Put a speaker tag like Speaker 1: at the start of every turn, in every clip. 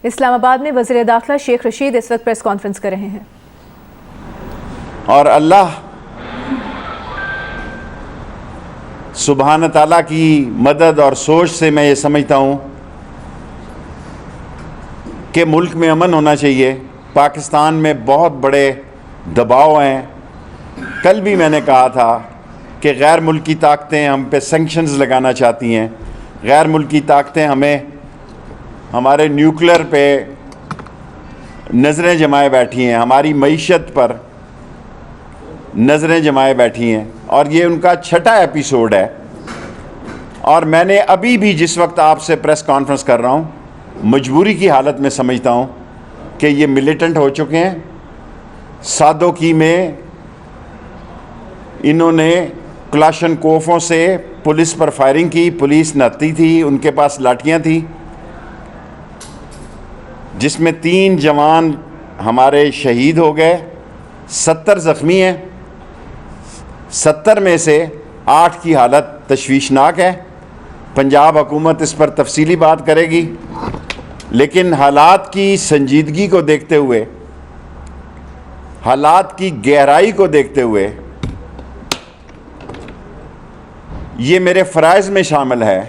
Speaker 1: اسلام آباد میں وزیر داخلہ شیخ رشید اس وقت پریس کانفرنس کر رہے ہیں۔
Speaker 2: اور اللہ سبحانہ تعالیٰ کی مدد اور سوچ سے میں یہ سمجھتا ہوں کہ ملک میں امن ہونا چاہیے۔ پاکستان میں بہت بڑے دباؤ ہیں۔ کل بھی میں نے کہا تھا کہ غیر ملکی طاقتیں ہم پہ سینکشنز لگانا چاہتی ہیں، غیر ملکی طاقتیں ہمیں ہمارے نیوکلیر پہ نظریں جمائے بیٹھی ہیں، ہماری معیشت پر نظریں جمائے بیٹھی ہیں، اور یہ ان کا چھٹا ایپیسوڈ ہے۔ اور میں نے ابھی بھی جس وقت آپ سے پریس کانفرنس کر رہا ہوں مجبوری کی حالت میں سمجھتا ہوں کہ یہ ملیٹنٹ ہو چکے ہیں۔ سادوکی میں انہوں نے کلاشن کوفوں سے پولیس پر فائرنگ کی، پولیس نہتی تھی، ان کے پاس لاٹھیاں تھیں، جس میں 3 جوان ہمارے شہید ہو گئے، 70 زخمی ہیں۔ 70 میں سے 8 کی حالت تشویشناک ہے۔ پنجاب حکومت اس پر تفصیلی بات کرے گی، لیکن حالات کی سنجیدگی کو دیکھتے ہوئے، حالات کی گہرائی کو دیکھتے ہوئے، یہ میرے فرائض میں شامل ہے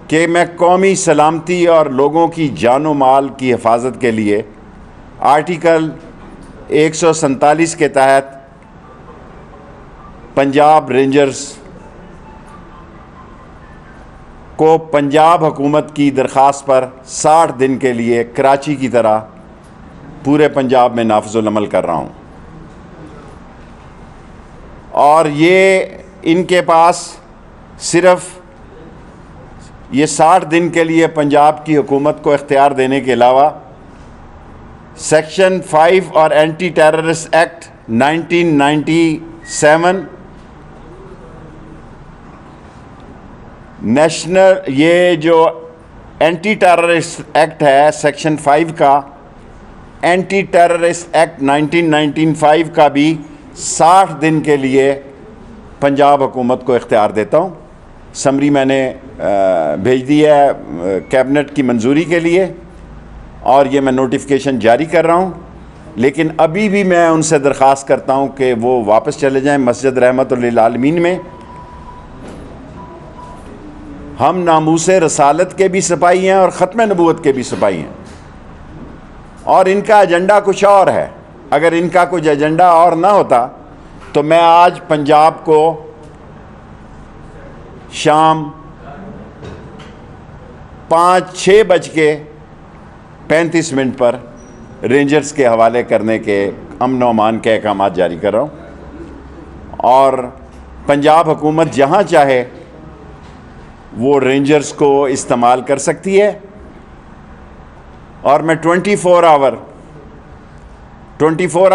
Speaker 2: کہ میں قومی سلامتی اور لوگوں کی جان و مال کی حفاظت کے لیے آرٹیکل 147 کے تحت پنجاب رینجرز کو پنجاب حکومت کی درخواست پر 60 دن کے لیے کراچی کی طرح پورے پنجاب میں نافذ العمل کر رہا ہوں۔ اور یہ ان کے پاس صرف یہ 60 دن کے لیے پنجاب کی حکومت کو اختیار دینے کے علاوہ سیکشن 5 اور اینٹی ٹیررسٹ ایکٹ 1997 یہ جو اینٹی ٹیررسٹ ایکٹ ہے سیکشن 5 کا، اینٹی ٹیررسٹ ایکٹ 1995 کا بھی 60 دن کے لیے پنجاب حکومت کو اختیار دیتا ہوں۔ سمری میں نے بھیج دی ہے کیبنٹ کی منظوری کے لیے، اور یہ میں نوٹیفیکیشن جاری کر رہا ہوں۔ لیکن ابھی بھی میں ان سے درخواست کرتا ہوں کہ وہ واپس چلے جائیں مسجد رحمت للعالمین میں۔ ہم ناموس رسالت کے بھی سپاہی ہیں اور ختم نبوت کے بھی سپاہی ہیں، اور ان کا ایجنڈا کچھ اور ہے۔ اگر ان کا کچھ ایجنڈا اور نہ ہوتا تو میں آج پنجاب کو شام 5:35 پر رینجرز کے حوالے کرنے کے امن و امان کے احکامات جاری کر رہا ہوں، اور پنجاب حکومت جہاں چاہے وہ رینجرز کو استعمال کر سکتی ہے۔ اور میں 24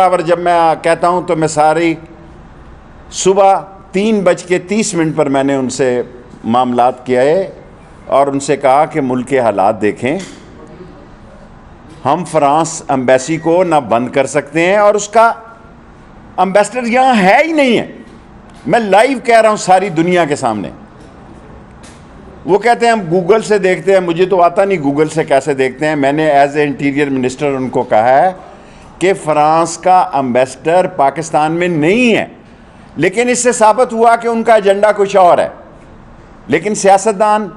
Speaker 2: آور جب میں کہتا ہوں تو میں ساری صبح 3:30 پر میں نے ان سے معاملات کیا ہے اور ان سے کہا کہ ملک کے حالات دیکھیں، ہم فرانس ایمبیسی کو نہ بند کر سکتے ہیں، اور اس کا ایمبیسڈر یہاں ہے ہی نہیں ہے۔ میں لائیو کہہ رہا ہوں ساری دنیا کے سامنے۔ وہ کہتے ہیں ہم گوگل سے دیکھتے ہیں، مجھے تو آتا نہیں گوگل سے کیسے دیکھتے ہیں۔ میں نے ایز اے انٹیریئر منسٹر ان کو کہا ہے کہ فرانس کا ایمبیسڈر پاکستان میں نہیں ہے، لیکن اس سے ثابت ہوا کہ ان کا ایجنڈا کچھ اور ہے۔ لیکن سیاستدان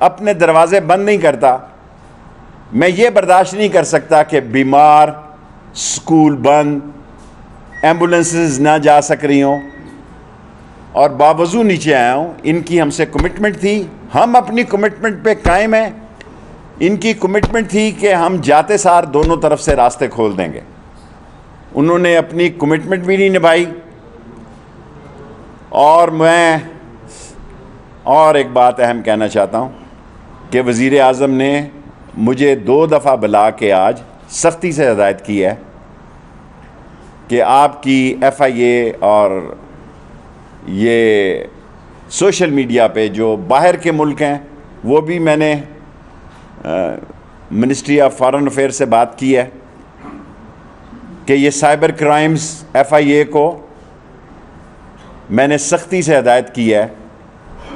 Speaker 2: اپنے دروازے بند نہیں کرتا۔ میں یہ برداشت نہیں کر سکتا کہ بیمار، سکول بند، ایمبولنسز نہ جا سک رہی ہوں، اور باوضو نیچے آیا ہوں۔ ان کی ہم سے کمٹمنٹ تھی، ہم اپنی کمٹمنٹ پہ قائم ہیں۔ ان کی کمٹمنٹ تھی کہ ہم جاتے سار دونوں طرف سے راستے کھول دیں گے، انہوں نے اپنی کمٹمنٹ بھی نہیں نبھائی۔ اور میں اور ایک بات اہم کہنا چاہتا ہوں کہ وزیر اعظم نے مجھے 2 دفعہ بلا کے آج سختی سے ہدایت کی ہے کہ آپ کی FIA اور یہ سوشل میڈیا پہ جو باہر کے ملک ہیں، وہ بھی میں نے منسٹری آف فارن افیئر سے بات کی ہے کہ یہ سائبر کرائمز FIA کو میں نے سختی سے ہدایت کی ہے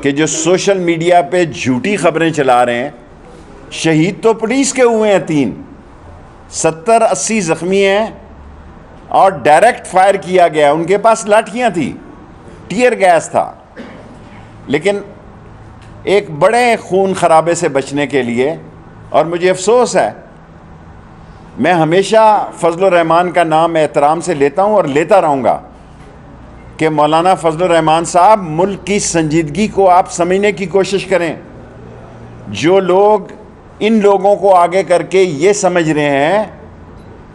Speaker 2: کہ جو سوشل میڈیا پہ جھوٹی خبریں چلا رہے ہیں شہید تو پولیس کے ہوئے ہیں 3، 70-80 زخمی ہیں اور ڈائریکٹ فائر کیا گیا. ان کے پاس لاٹھیاں تھیں، ٹیئر گیس تھا. لیکن ایک بڑے خون خرابے سے بچنے کے لیے، اور مجھے افسوس ہے، میں ہمیشہ فضل الرحمان کا نام احترام سے لیتا ہوں اور لیتا رہوں گا، کہ مولانا فضل الرحمان صاحب ملک کی سنجیدگی کو آپ سمجھنے کی کوشش کریں. جو لوگ ان لوگوں کو آگے کر کے یہ سمجھ رہے ہیں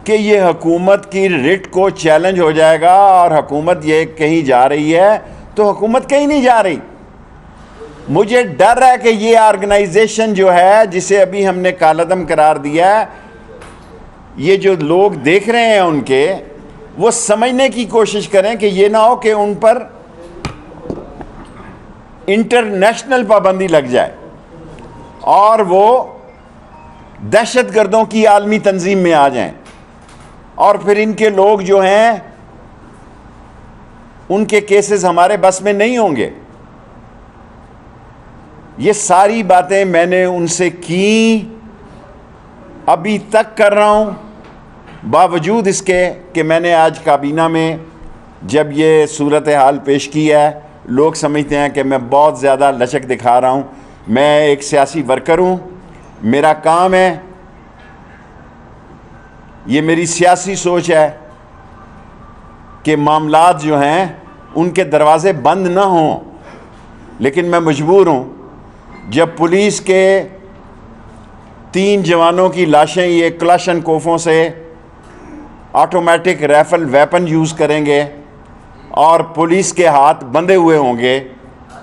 Speaker 2: کہ یہ حکومت کی رٹ کو چیلنج ہو جائے گا اور حکومت یہ کہیں جا رہی ہے، تو حکومت کہیں نہیں جا رہی. مجھے ڈر ہے کہ یہ آرگنائزیشن جو ہے، جسے ابھی ہم نے کالعدم قرار دیا ہے، یہ جو لوگ دیکھ رہے ہیں ان کے، وہ سمجھنے کی کوشش کریں کہ یہ نہ ہو کہ ان پر انٹرنیشنل پابندی لگ جائے اور وہ دہشت گردوں کی عالمی تنظیم میں آ جائیں، اور پھر ان کے لوگ جو ہیں ان کے کیسز ہمارے بس میں نہیں ہوں گے. یہ ساری باتیں میں نے ان سے کی، ابھی تک کر رہا ہوں، باوجود اس کے کہ میں نے آج کابینہ میں جب یہ صورتحال پیش کی ہے، لوگ سمجھتے ہیں کہ میں بہت زیادہ لچک دکھا رہا ہوں. میں ایک سیاسی ورکر ہوں، میرا کام ہے، یہ میری سیاسی سوچ ہے کہ معاملات جو ہیں ان کے دروازے بند نہ ہوں. لیکن میں مجبور ہوں، جب پولیس کے 3 جوانوں کی لاشیں یہ کلاشن کوفوں سے آٹومیٹک رائفل ویپن یوز کریں گے اور پولیس کے ہاتھ بندھے ہوئے ہوں گے،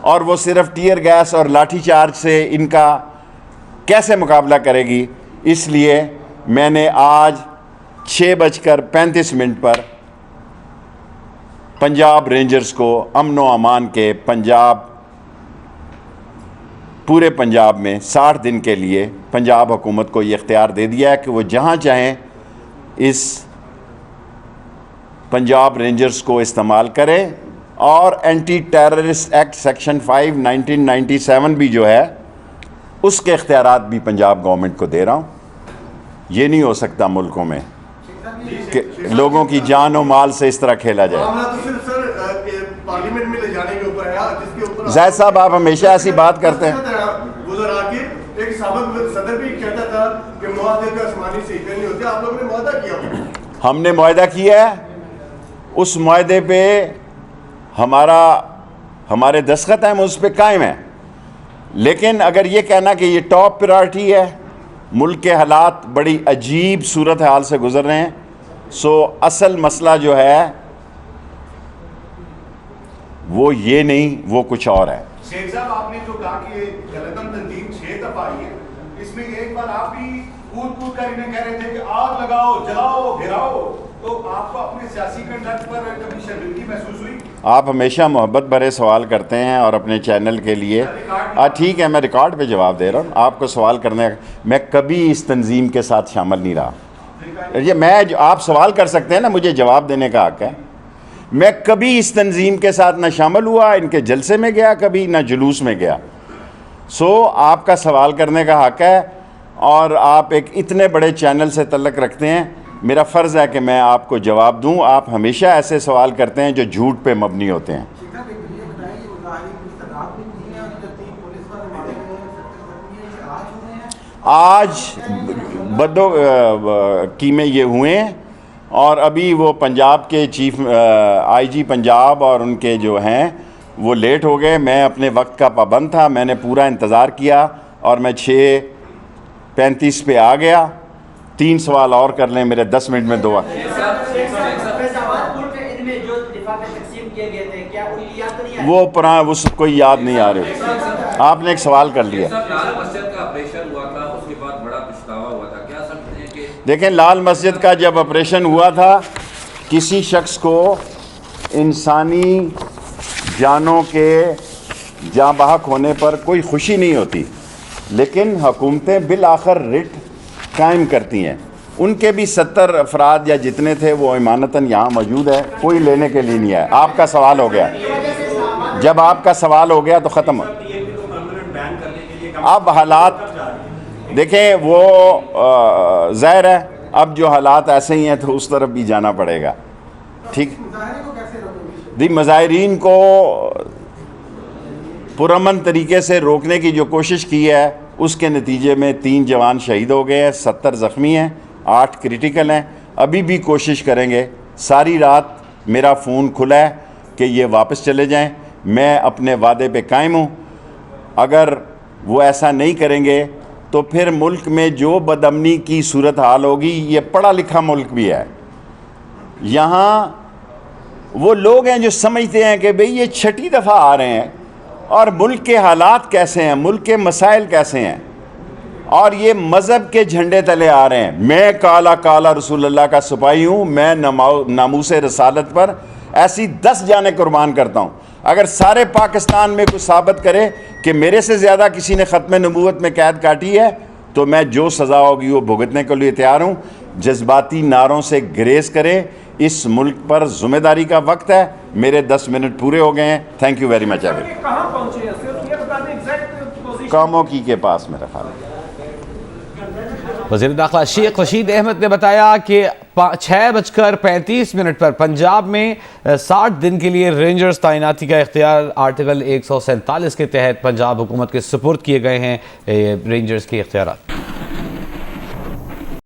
Speaker 2: اور وہ صرف ٹیئر گیس اور لاٹھی چارج سے ان کا کیسے مقابلہ کرے گی. اس لیے میں نے آج 6:35 پر پنجاب رینجرز کو امن و امان کے پورے پنجاب میں 60 دن کے لیے پنجاب حکومت کو یہ اختیار دے دیا ہے کہ وہ جہاں چاہیں اس پنجاب رینجرز کو استعمال کریں. اور اینٹی ٹیررسٹ ایکٹ سیکشن 5 1997 بھی جو ہے، اس کے اختیارات بھی پنجاب گورنمنٹ کو دے رہا ہوں. یہ نہیں ہو سکتا ملکوں میں کہ لوگوں کی جان و مال سے اس طرح کھیلا جائے. زاہد صاحب، آپ ہمیشہ ایسی بات کرتے ہیں. ہم نے معاہدہ کیا ہے، اس معاہدے پہ ہمارے دستخط ہیں، ہم اس پہ قائم ہیں. لیکن اگر یہ کہنا کہ یہ ٹاپ پرائرٹی ہے، ملک کے حالات بڑی عجیب صورتحال سے گزر رہے ہیں، سو اصل مسئلہ جو ہے وہ یہ نہیں، وہ کچھ اور ہے.
Speaker 3: شیخ صاحب، آپ نے جو کہا کہ کالعدم تنظیم 6 دفعہ آئی ہے، اس میں ایک بار آپ بھی کود کر انہیں کہہ رہے تھے کہ آگ لگاؤ، جلاؤ، گھراؤ، تو آپ کو اپنے سیاسی کنڈکٹ پر کبھی شرمندگی محسوس ہوئی؟
Speaker 2: آپ ہمیشہ محبت بھرے سوال کرتے ہیں اور اپنے چینل کے لیے. ٹھیک ہے، میں ریکارڈ پہ جواب دے رہا ہوں. آپ کو سوال کرنے، میں کبھی اس تنظیم کے ساتھ شامل نہیں رہا. یہ آپ سوال کر سکتے ہیں نا، مجھے جواب دینے کا حق ہے. میں کبھی اس تنظیم کے ساتھ نہ شامل ہوا، ان کے جلسے میں گیا کبھی، نہ جلوس میں گیا. سو آپ کا سوال کرنے کا حق ہے، اور آپ ایک اتنے بڑے چینل سے تعلق رکھتے ہیں، میرا فرض ہے کہ میں آپ کو جواب دوں. آپ ہمیشہ ایسے سوال کرتے ہیں جو جھوٹ پہ مبنی ہوتے ہیں. آج بدو قیمے یہ ہوئے ہیں، اور ابھی وہ پنجاب کے چیف آئی جی پنجاب اور ان کے جو ہیں وہ لیٹ ہو گئے. میں اپنے وقت کا پابند تھا، میں نے پورا انتظار کیا اور میں 6:35 پہ آ گیا. 3 سوال اور کر لیں میرے 10 منٹ میں 2. وہ کوئی یاد نہیں آ رہے. آپ نے ایک سوال کر لیا. دیکھیں، لال مسجد کا جب آپریشن ہوا تھا، کسی شخص کو انسانی جانوں کے جاں بحق ہونے پر کوئی خوشی نہیں ہوتی، لیکن حکومتیں بالآخر رٹ قائم کرتی ہیں. ان کے بھی 70 افراد یا جتنے تھے وہ امانتاً یہاں موجود ہے، کوئی لینے کے لیے نہیں ہے. آپ کا سوال ہو گیا. جب آپ کا سوال ہو گیا تو ختم. اب حالات دیکھیں وہ ظاہر ہے اب جو حالات ایسے ہی ہیں تو اس طرف بھی جانا پڑے گا. ٹھیک, مظاہرین کو پرامن طریقے سے روکنے کی جو کوشش کی ہے اس کے نتیجے میں 3 جوان شہید ہو گئے ہیں, 70 زخمی ہیں, 8 کریٹیکل ہیں. ابھی بھی کوشش کریں گے. ساری رات میرا فون کھلا ہے کہ یہ واپس چلے جائیں. میں اپنے وعدے پہ قائم ہوں. اگر وہ ایسا نہیں کریں گے تو پھر ملک میں جو بدامنی کی صورتحال ہوگی, یہ پڑھا لکھا ملک بھی ہے, یہاں وہ لوگ ہیں جو سمجھتے ہیں کہ بھئی یہ 6ٹھی دفعہ آ رہے ہیں اور ملک کے حالات کیسے ہیں, ملک کے مسائل کیسے ہیں, اور یہ مذہب کے جھنڈے تلے آ رہے ہیں. میں کالا کالا رسول اللہ کا سپاہی ہوں. میں ناموس رسالت پر ایسی 10 جانیں قربان کرتا ہوں. اگر سارے پاکستان میں کوئی ثابت کرے کہ میرے سے زیادہ کسی نے ختم نبوت میں قید کاٹی ہے تو میں جو سزا ہوگی وہ بھگتنے کے لیے تیار ہوں. جذباتی نعروں سے گریز کریں. اس ملک پر ذمہ داری کا وقت ہے. میرے 10 منٹ پورے ہو گئے ہیں. Thank you very much.
Speaker 4: کہاں پہنچے ہیں صرف یہ بتا دیں ایگزیکٹ پوزیشن.
Speaker 2: کاموں کے پاس میرا خیال ہے.
Speaker 5: وزیر داخلہ شیخ رشید احمد نے بتایا کہ 6:35 پر پنجاب میں 60 دن کے لیے رینجرز تعیناتی کا اختیار آرٹیکل 147 کے تحت پنجاب حکومت کے سپرد کیے گئے ہیں رینجرز کے اختیارات.